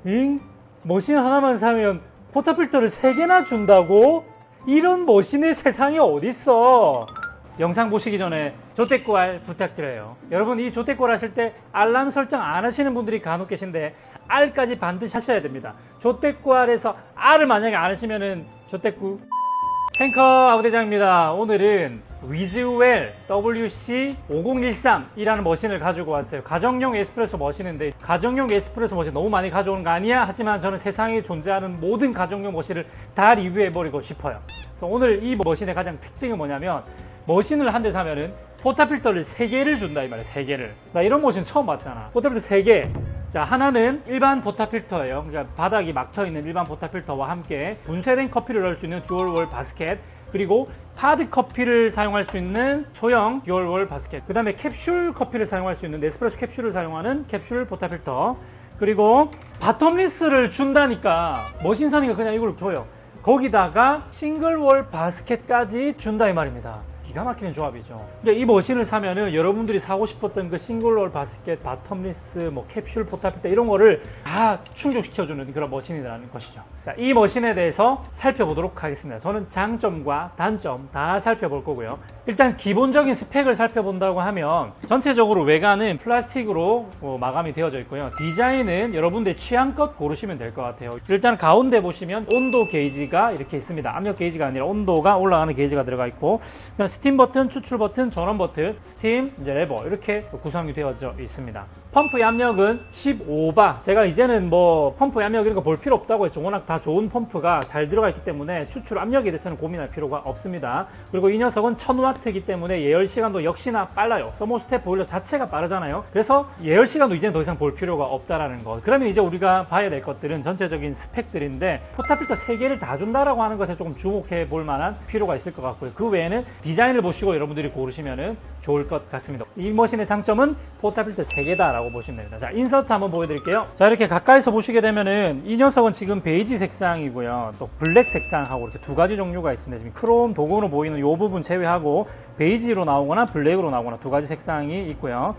잉? 머신 하나만 사면 포탑필터를 3개나 준다고? 이런 머신의 세상에 어딨어? 영상 보시기 전에 조태꿀 부탁드려요. 여러분, 이 조태꿀 하실 때 알람 설정 안 하시는 분들이 간혹 계신데 R까지 반드시 하셔야 됩니다. 조태꿀에서 R을 만약에 안 하시면은 조태꿀. 탱커 아부대장입니다. 오늘은 위즈웰 WC5013이라는 머신을 가지고 왔어요. 가정용 에스프레소 머신인데, 가정용 에스프레소 머신 너무 많이 가져오는 거 아니야? 하지만 저는 세상에 존재하는 모든 가정용 머신을 다 리뷰해버리고 싶어요. 그래서 오늘 이 머신의 가장 특징이 뭐냐면, 머신을 한 대 사면은 포탑필터를 3개를 준다 이 말이야. 3개를. 나 이런 머신 처음 봤잖아. 포탑필터 3개. 자, 하나는 일반 포탑필터예요. 그러니까 바닥이 막혀있는 일반 포탑필터와 함께 분쇄된 커피를 넣을 수 있는 듀얼월 바스켓, 그리고 파드 커피를 사용할 수 있는 소형 듀얼월 바스켓, 그 다음에 캡슐 커피를 사용할 수 있는 네스프레소 캡슐을 사용하는 캡슐 포탑필터, 그리고 바텀리스를 준다니까 머신사니까 그냥 이걸 줘요. 거기다가 싱글월 바스켓까지 준다 이 말입니다. 기가 막히는 조합이죠. 근데 이 머신을 사면은 여러분들이 사고 싶었던 그 싱글월 바스켓, 바텀리스, 뭐 캡슐 포탑필터 이런 거를 다 충족시켜주는 그런 머신이라는 것이죠. 자, 이 머신에 대해서 살펴보도록 하겠습니다. 저는 장점과 단점 다 살펴볼 거고요. 일단 기본적인 스펙을 살펴본다고 하면 전체적으로 외관은 플라스틱으로 마감이 되어져 있고요. 디자인은 여러분들 취향껏 고르시면 될 것 같아요. 일단 가운데 보시면 온도 게이지가 이렇게 있습니다. 압력 게이지가 아니라 온도가 올라가는 게이지가 들어가 있고, 그냥 스팀 버튼, 추출 버튼, 전원 버튼, 스팀, 이제 레버 이렇게 구성이 되어져 있습니다. 펌프의 압력은 15바. 제가 이제는 뭐 펌프의 압력 이런 거 볼 필요 없다고 했죠. 워낙 다 좋은 펌프가 잘 들어가 있기 때문에 추출 압력에 대해서는 고민할 필요가 없습니다. 그리고 이 녀석은 1000W이기 때문에 예열 시간도 역시나 빨라요. 서머스텝 보일러 자체가 빠르잖아요. 그래서 예열 시간도 이제는 더 이상 볼 필요가 없다라는 것. 그러면 이제 우리가 봐야 될 것들은 전체적인 스펙들인데, 포탑필터 3개를 다 준다라고 하는 것에 조금 주목해 볼 만한 필요가 있을 것 같고요. 그 외에는 디자인을 보시고 여러분들이 고르시면 좋을 것 같습니다. 이 머신의 장점은 포탑필터 3개다라고 보시면 됩니다. 자, 인서트 한번 보여드릴게요. 자, 이렇게 가까이서 보시게 되면은 이 녀석은 지금 베이지 색상이고요. 또 블랙 색상하고 이렇게 두 가지 종류가 있습니다. 지금 크롬 도구로 보이는 이 부분 제외하고 베이지로 나오거나 블랙으로 나오거나 두 가지 색상이 있고요.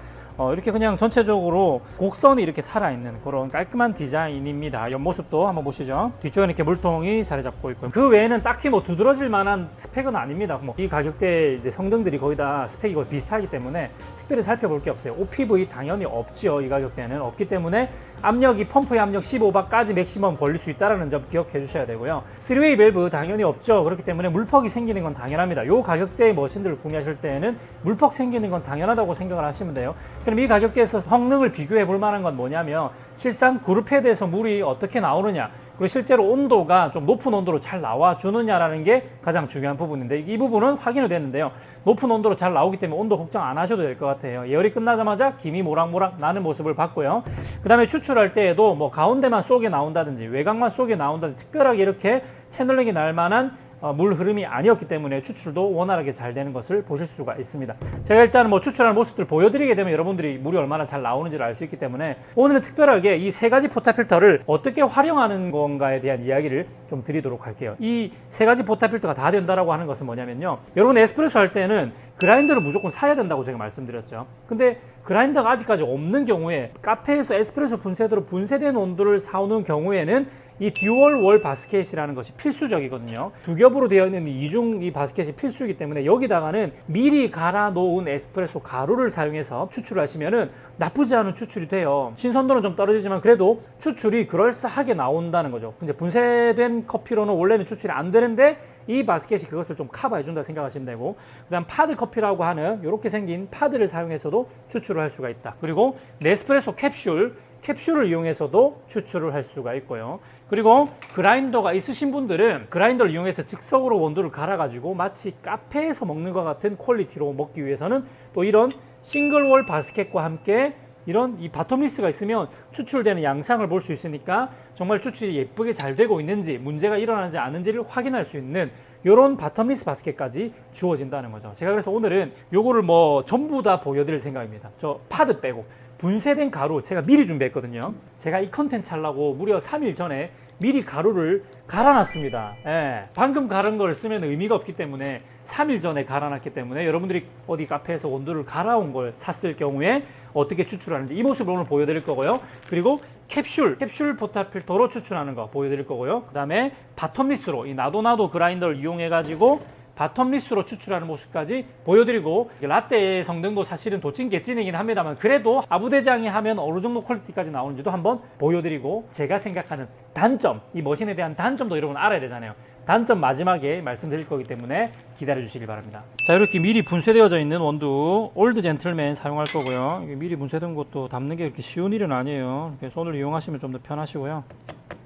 이렇게 그냥 전체적으로 곡선이 이렇게 살아있는 그런 깔끔한 디자인입니다. 옆모습도 한번 보시죠. 뒤쪽에 이렇게 물통이 자리 잡고 있고요. 그 외에는 딱히 뭐 두드러질 만한 스펙은 아닙니다. 뭐 이 가격대 이제 성능들이 거의 다 스펙이 거의 비슷하기 때문에 특별히 살펴볼 게 없어요. OPV 당연히 없죠. 이 가격대는 없기 때문에 압력이 펌프의 압력 15바까지 맥시멈 벌릴 수 있다는 점 기억해 주셔야 되고요. 3웨이 밸브 당연히 없죠. 그렇기 때문에 물퍽이 생기는 건 당연합니다. 이 가격대의 머신들을 구매하실 때는 물퍽 생기는 건 당연하다고 생각을 하시면 돼요. 그럼 이 가격대에서 성능을 비교해 볼 만한 건 뭐냐면, 실상 그룹헤드에서 물이 어떻게 나오느냐, 그리고 실제로 온도가 좀 높은 온도로 잘 나와주느냐라는 게 가장 중요한 부분인데, 이 부분은 확인이 됐는데요. 높은 온도로 잘 나오기 때문에 온도 걱정 안 하셔도 될 것 같아요. 예열이 끝나자마자 김이 모락모락 나는 모습을 봤고요. 그 다음에 추출할 때에도 뭐 가운데만 쏘게 나온다든지 외곽만 쏘게 나온다든지 특별하게 이렇게 채널링이 날 만한 물 흐름이 아니었기 때문에 추출도 원활하게 잘 되는 것을 보실 수가 있습니다. 제가 일단은 뭐 추출하는 모습들 보여드리게 되면 여러분들이 물이 얼마나 잘 나오는지를 알 수 있기 때문에 오늘은 특별하게 이 3가지 포탑필터를 어떻게 활용하는 건가에 대한 이야기를 좀 드리도록 할게요. 이 3가지 포탑필터가 다 된다라고 하는 것은 뭐냐면요, 여러분 에스프레소 할 때는 그라인더를 무조건 사야 된다고 제가 말씀드렸죠. 근데 그라인더가 아직까지 없는 경우에 카페에서 에스프레소 분쇄대로 분쇄된 온도를 사오는 경우에는 이 듀얼월 바스켓이라는 것이 필수적이거든요. 두 겹으로 되어 있는 이중 이 바스켓이 필수이기 때문에 여기다가는 미리 갈아 놓은 에스프레소 가루를 사용해서 추출을 하시면은 나쁘지 않은 추출이 돼요. 신선도는 좀 떨어지지만 그래도 추출이 그럴싸하게 나온다는 거죠. 이제 분쇄된 커피로는 원래는 추출이 안 되는데 이 바스켓이 그것을 좀 커버해 준다 생각하시면 되고, 그 다음 파드 커피라고 하는 이렇게 생긴 파드를 사용해서도 추출을 할 수가 있다. 그리고 네스프레소 캡슐을 이용해서도 추출을 할 수가 있고요. 그리고 그라인더가 있으신 분들은 그라인더를 이용해서 즉석으로 원두를 갈아가지고 마치 카페에서 먹는 것 같은 퀄리티로 먹기 위해서는 또 이런 싱글월 바스켓과 함께 이런 이 바텀리스가 있으면 추출되는 양상을 볼 수 있으니까 정말 추출이 예쁘게 잘 되고 있는지 문제가 일어나지 않는지를 확인할 수 있는 이런 바텀리스 바스켓까지 주어진다는 거죠. 제가 그래서 오늘은 요거를 뭐 전부 다 보여드릴 생각입니다. 저 파드 빼고 분쇄된 가루 제가 미리 준비했거든요. 제가 이 컨텐츠 하려고 무려 3일 전에 미리 가루를 갈아놨습니다. 예, 방금 갈은 걸 쓰면 의미가 없기 때문에 3일 전에 갈아놨기 때문에 여러분들이 어디 카페에서 원두를 갈아온 걸 샀을 경우에 어떻게 추출하는지 이 모습을 오늘 보여드릴 거고요. 그리고 캡슐 포타필터로 추출하는 거 보여드릴 거고요. 그 다음에 바텀리스로 이 나도 그라인더를 이용해 가지고 바텀리스로 추출하는 모습까지 보여드리고, 라떼의 성능도 사실은 도찐 개찐이긴 합니다만 그래도 아부대장이 하면 어느 정도 퀄리티까지 나오는지도 한번 보여드리고, 제가 생각하는 단점, 이 머신에 대한 단점도 여러분 알아야 되잖아요. 단점 마지막에 말씀드릴 거기 때문에 기다려 주시길 바랍니다. 자, 이렇게 미리 분쇄되어져 있는 원두 올드 젠틀맨 사용할 거고요. 이게 미리 분쇄된 것도 담는 게 그렇게 쉬운 일은 아니에요. 이렇게 손을 이용하시면 좀 더 편하시고요.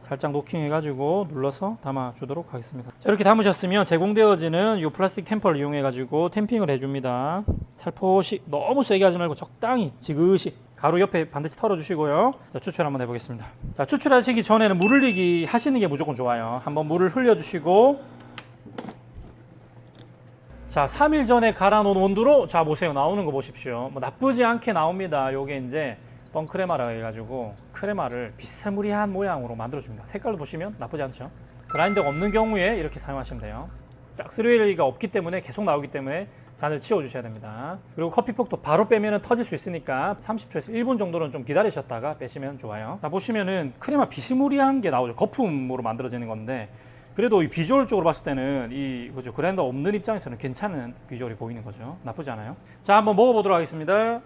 살짝 노킹 해가지고 눌러서 담아주도록 하겠습니다. 자, 이렇게 담으셨으면 제공되어지는 이 플라스틱 템퍼를 이용해 가지고 템핑을 해줍니다. 살포시, 너무 세게 하지 말고 적당히 지그시 가루 옆에 반드시 털어주시고요. 자, 추출 한번 해보겠습니다. 자, 추출하시기 전에는 물 흘리기 하시는 게 무조건 좋아요. 한번 물을 흘려주시고, 자, 3일 전에 갈아놓은 원두로, 자, 보세요. 나오는 거 보십시오. 뭐 나쁘지 않게 나옵니다. 요게 이제 뻥크레마라 해가지고 크레마를 비스무리한 모양으로 만들어줍니다. 색깔도 보시면 나쁘지 않죠. 그라인더가 없는 경우에 이렇게 사용하시면 돼요. 짝스리가 없기 때문에 계속 나오기 때문에 잔을 치워주셔야 됩니다. 그리고 커피폭도 바로 빼면 터질 수 있으니까 30초에서 1분 정도는 좀 기다리셨다가 빼시면 좋아요. 자, 보시면은 크레마 비스무리한 게 나오죠. 거품으로 만들어지는 건데, 그래도 이 비주얼 쪽으로 봤을 때는 이 그죠, 그라인더 없는 입장에서는 괜찮은 비주얼이 보이는 거죠. 나쁘지 않아요. 자, 한번 먹어보도록 하겠습니다.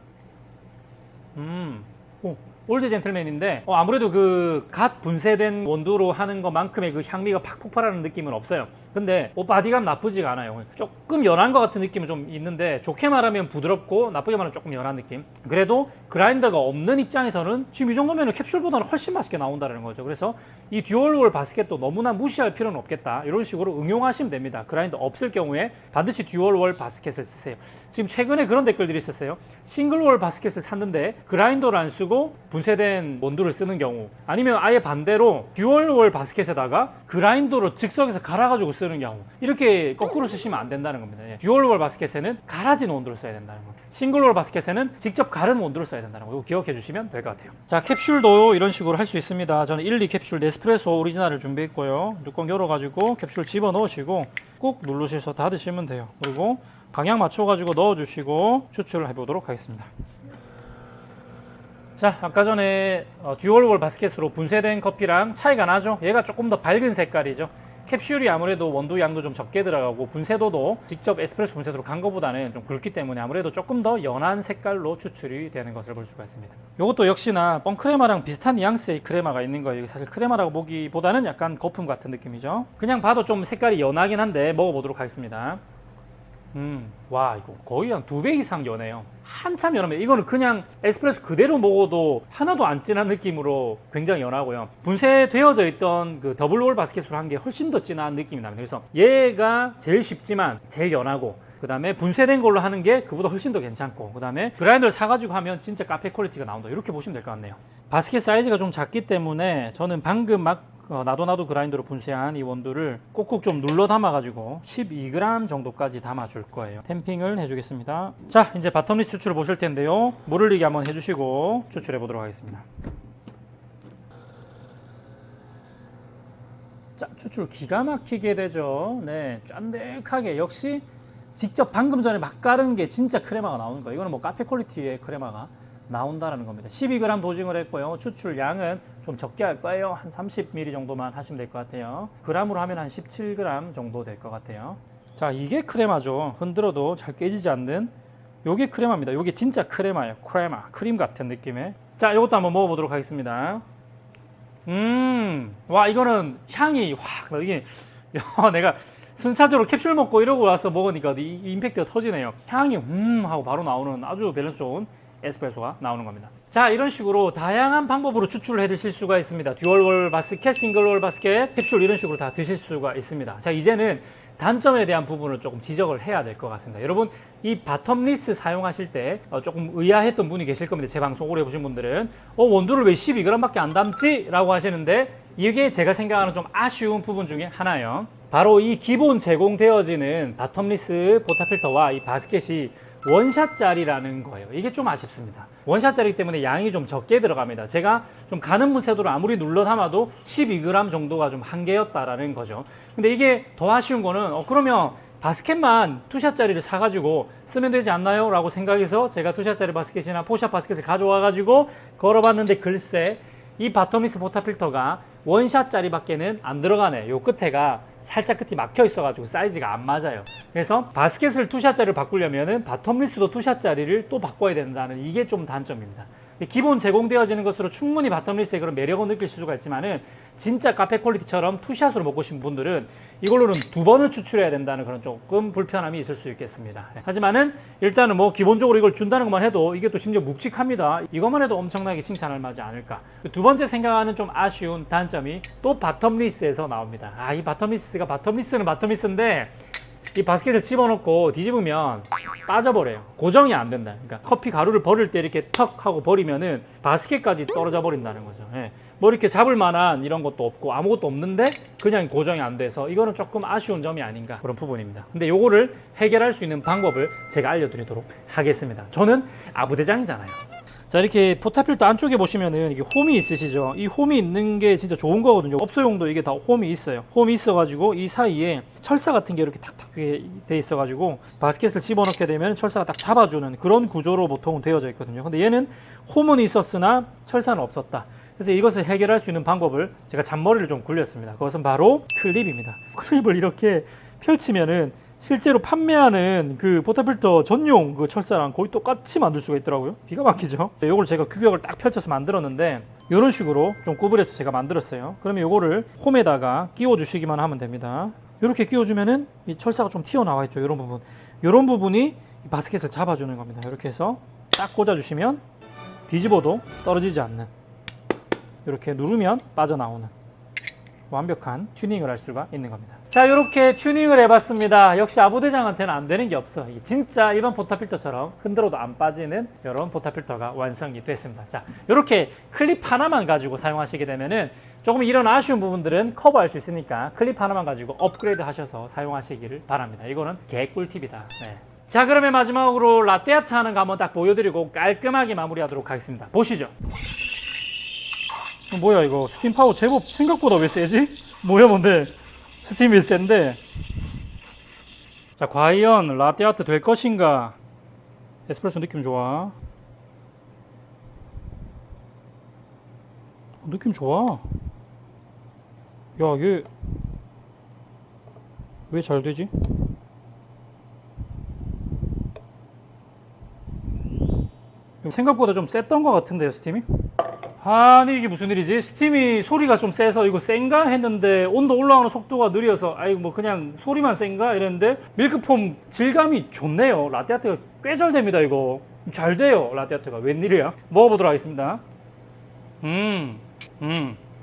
올드 젠틀맨인데 아무래도 그 갓 분쇄된 원두로 하는 것만큼의 그 향미가 팍 폭발하는 느낌은 없어요. 근데 바디감 나쁘지가 않아요. 조금 연한 것 같은 느낌은 좀 있는데, 좋게 말하면 부드럽고 나쁘게 말하면 조금 연한 느낌. 그래도 그라인더가 없는 입장에서는 지금 이 정도면 캡슐보다는 훨씬 맛있게 나온다는 거죠. 그래서 이 듀얼월 바스켓도 너무나 무시할 필요는 없겠다, 이런 식으로 응용하시면 됩니다. 그라인더 없을 경우에 반드시 듀얼월 바스켓을 쓰세요. 지금 최근에 그런 댓글들이 있었어요. 싱글월 바스켓을 샀는데 그라인더를 안 쓰고 분쇄된 원두를 쓰는 경우, 아니면 아예 반대로 듀얼월 바스켓에다가 그라인더로 즉석에서 갈아가지고 쓰는 경우, 이렇게 거꾸로 쓰시면 안 된다는 겁니다. 듀얼월 바스켓에는 갈아진 원두를 써야 된다는 거, 싱글월 바스켓에는 직접 갈은 원두를 써야 된다는 거, 이거 기억해 주시면 될 것 같아요. 자, 캡슐도 이런 식으로 할 수 있습니다. 저는 1, 2캡슐 네스프레소 오리지널을 준비했고요. 뚜껑 열어가지고 캡슐 집어 넣으시고 꾹 누르셔서 닫으시면 돼요. 그리고 방향 맞춰가지고 넣어주시고 추출을 해보도록 하겠습니다. 자, 아까 전에 듀얼월 바스켓으로 분쇄된 커피랑 차이가 나죠? 얘가 조금 더 밝은 색깔이죠. 캡슐이 아무래도 원두 양도 좀 적게 들어가고 분쇄도도 직접 에스프레소 분쇄도로 간 것보다는 좀 굵기 때문에 아무래도 조금 더 연한 색깔로 추출이 되는 것을 볼 수가 있습니다. 이것도 역시나 뻥크레마랑 비슷한 뉘앙스의 크레마가 있는 거예요. 사실 크레마라고 보기보다는 약간 거품 같은 느낌이죠. 그냥 봐도 좀 색깔이 연하긴 한데 먹어보도록 하겠습니다. 와, 이거 거의 한 2배 이상 연해요. 한참 연합니다. 이거는 그냥 에스프레소 그대로 먹어도 하나도 안 진한 느낌으로 굉장히 연하고요. 분쇄되어져 있던 그 더블월 바스켓으로 한 게 훨씬 더 진한 느낌이 납니다. 그래서 얘가 제일 쉽지만 제일 연하고, 그 다음에 분쇄된 걸로 하는 게 그보다 훨씬 더 괜찮고, 그 다음에 그라인더를 사가지고 하면 진짜 카페 퀄리티가 나온다, 이렇게 보시면 될 것 같네요. 바스켓 사이즈가 좀 작기 때문에 저는 방금 막 나도 그라인더로 분쇄한 이 원두를 꾹꾹 좀 눌러 담아가지고 12g 정도까지 담아줄 거예요. 템핑을 해주겠습니다. 자, 이제 바텀리스 추출을 보실 텐데요. 물 흘리기 한번 해주시고 추출해 보도록 하겠습니다. 자, 추출 기가 막히게 되죠. 네, 쫀득하게. 역시 직접 방금 전에 막 깔은 게 진짜 크레마가 나오는 거예요. 이거는 뭐 카페 퀄리티의 크레마가 나온다라는 겁니다. 12g 도징을 했고요. 추출 양은 좀 적게 할 거예요. 한 30ml 정도만 하시면 될 것 같아요. g으로 하면 한 17g 정도 될 것 같아요. 자, 이게 크레마죠. 흔들어도 잘 깨지지 않는 요게 크레마입니다. 요게 진짜 크레마예요. 크레마, 크림 같은 느낌의. 자, 이것도 한번 먹어보도록 하겠습니다. 와, 이거는 향이 확, 이게 내가 순차적으로 캡슐 먹고 이러고 와서 먹으니까 이 임팩트가 터지네요. 향이 하고 바로 나오는 아주 밸런스 좋은 에스프레소가 나오는 겁니다. 자, 이런 식으로 다양한 방법으로 추출을 해 드실 수가 있습니다. 듀얼월 바스켓, 싱글월 바스켓, 캡슐 이런 식으로 다 드실 수가 있습니다. 자, 이제는 단점에 대한 부분을 조금 지적을 해야 될 것 같습니다. 여러분, 이 바텀리스 사용하실 때 조금 의아했던 분이 계실 겁니다. 제 방송 오래 보신 분들은 원두를 왜 12g밖에 안 담지? 라고 하시는데, 이게 제가 생각하는 좀 아쉬운 부분 중에 하나예요. 바로 이 기본 제공되어지는 바텀리스 포타필터와 이 바스켓이 원샷짜리라는 거예요. 이게 좀 아쉽습니다. 원샷짜리이기 때문에 양이 좀 적게 들어갑니다. 제가 좀 가는 분쇄도를 아무리 눌러 담아도 12g 정도가 좀 한계였다라는 거죠. 근데 이게 더 아쉬운 거는 그러면 바스켓만 투샷짜리를 사가지고 쓰면 되지 않나요? 라고 생각해서 제가 투샷짜리 바스켓이나 포샷 바스켓을 가져와 가지고 걸어봤는데, 글쎄 이 바텀리스 포탑필터가 원샷짜리 밖에는 안 들어가네. 요 끝에가 살짝 끝이 막혀 있어가지고 사이즈가 안 맞아요. 그래서 바스켓을 투샷짜리로 바꾸려면은 바텀리스도 투샷짜리를 또 바꿔야 된다는 이게 좀 단점입니다. 기본 제공되어지는 것으로 충분히 바텀리스의 그런 매력을 느끼실 수가 있지만은 진짜 카페 퀄리티처럼 투샷으로 먹고 싶은 분들은 이걸로는 2번을 추출해야 된다는 그런 조금 불편함이 있을 수 있겠습니다. 하지만은 일단은 뭐 기본적으로 이걸 준다는 것만 해도 이게 또 심지어 묵직합니다. 이것만 해도 엄청나게 칭찬할 만하지 않을까. 두 번째 생각하는 좀 아쉬운 단점이 또 바텀리스에서 나옵니다. 이 바텀리스가 바텀리스는 바텀리스인데 이 바스켓을 집어넣고 뒤집으면 빠져버려요. 고정이 안 된다. 그러니까 커피 가루를 버릴 때 이렇게 턱 하고 버리면은 바스켓까지 떨어져 버린다는 거죠. 예. 뭐 이렇게 잡을 만한 이런 것도 없고 아무것도 없는데 그냥 고정이 안 돼서 이거는 조금 아쉬운 점이 아닌가 그런 부분입니다. 근데 요거를 해결할 수 있는 방법을 제가 알려드리도록 하겠습니다. 저는 아부대장이잖아요. 자, 이렇게 포탑필터 안쪽에 보시면은 이게 홈이 있으시죠? 이 홈이 있는 게 진짜 좋은 거거든요. 업소용도 이게 다 홈이 있어요. 홈이 있어가지고 이 사이에 철사 같은 게 이렇게 탁탁 돼 있어가지고 바스켓을 집어넣게 되면 철사가 딱 잡아주는 그런 구조로 보통은 되어져 있거든요. 근데 얘는 홈은 있었으나 철사는 없었다. 그래서 이것을 해결할 수 있는 방법을 제가 잔머리를 좀 굴렸습니다. 그것은 바로 클립입니다. 클립을 이렇게 펼치면은 실제로 판매하는 그 포탑필터 전용 그 철사랑 거의 똑같이 만들 수가 있더라고요. 기가 막히죠. 이걸 제가 규격을 딱 펼쳐서 만들었는데 이런 식으로 좀 구부려서 제가 만들었어요. 그러면 이거를 홈에다가 끼워 주시기만 하면 됩니다. 이렇게 끼워 주면은 이 철사가 좀 튀어나와 있죠. 이런 부분, 이런 부분이 바스켓을 잡아주는 겁니다. 이렇게 해서 딱 꽂아 주시면 뒤집어도 떨어지지 않는, 이렇게 누르면 빠져나오는 완벽한 튜닝을 할 수가 있는 겁니다. 자, 이렇게 튜닝을 해봤습니다. 역시 아부대장한테는 안 되는 게 없어. 진짜 일반 포탑필터처럼 흔들어도 안 빠지는 이런 포탑필터가 완성이 됐습니다. 자, 이렇게 클립 하나만 가지고 사용하시게 되면은 조금 이런 아쉬운 부분들은 커버할 수 있으니까 클립 하나만 가지고 업그레이드 하셔서 사용하시기를 바랍니다. 이거는 개꿀팁이다. 네. 자, 그러면 마지막으로 라떼아트 하는 거 한번 딱 보여드리고 깔끔하게 마무리하도록 하겠습니다. 보시죠. 뭐야 이거 스팀 파워 제법 생각보다 왜 세지? 뭐야 뭔데? 스팀이 센데. 자, 과연 라떼아트 될 것인가? 에스프레소 느낌 좋아. 느낌 좋아. 야, 얘 왜 잘 되지? 생각보다 좀 셌던 것 같은데요, 스팀이? 아니, 이게 무슨 일이지? 스팀이 소리가 좀 세서 이거 센가 했는데 온도 올라가는 속도가 느려서 아이고 뭐 그냥 소리만 센가 이랬는데 밀크폼 질감이 좋네요. 라떼아트가 꽤 잘 됩니다. 이거 잘 돼요. 라떼아트가 웬일이야? 먹어보도록 하겠습니다.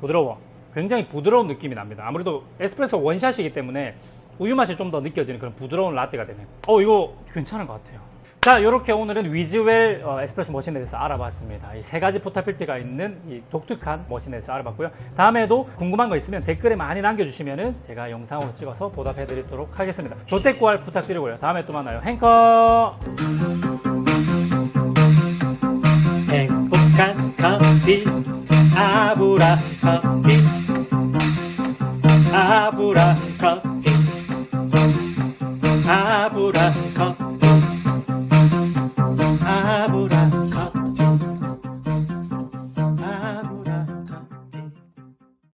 부드러워. 굉장히 부드러운 느낌이 납니다. 아무래도 에스프레소 원샷이기 때문에 우유 맛이 좀 더 느껴지는 그런 부드러운 라떼가 되네요. 이거 괜찮은 것 같아요. 자, 이렇게 오늘은 위즈웰 에스프레소 머신에 대해서 알아봤습니다. 이 세 가지 포탑필터가 있는 이 독특한 머신에 대해서 알아봤고요. 다음에도 궁금한 거 있으면 댓글에 많이 남겨주시면 제가 영상으로 찍어서 보답해 드리도록 하겠습니다. 조태꾸알 부탁드리고요. 다음에 또 만나요. 행커! 행복한 커피 아브라 커피 아브라 커피 아브라 커피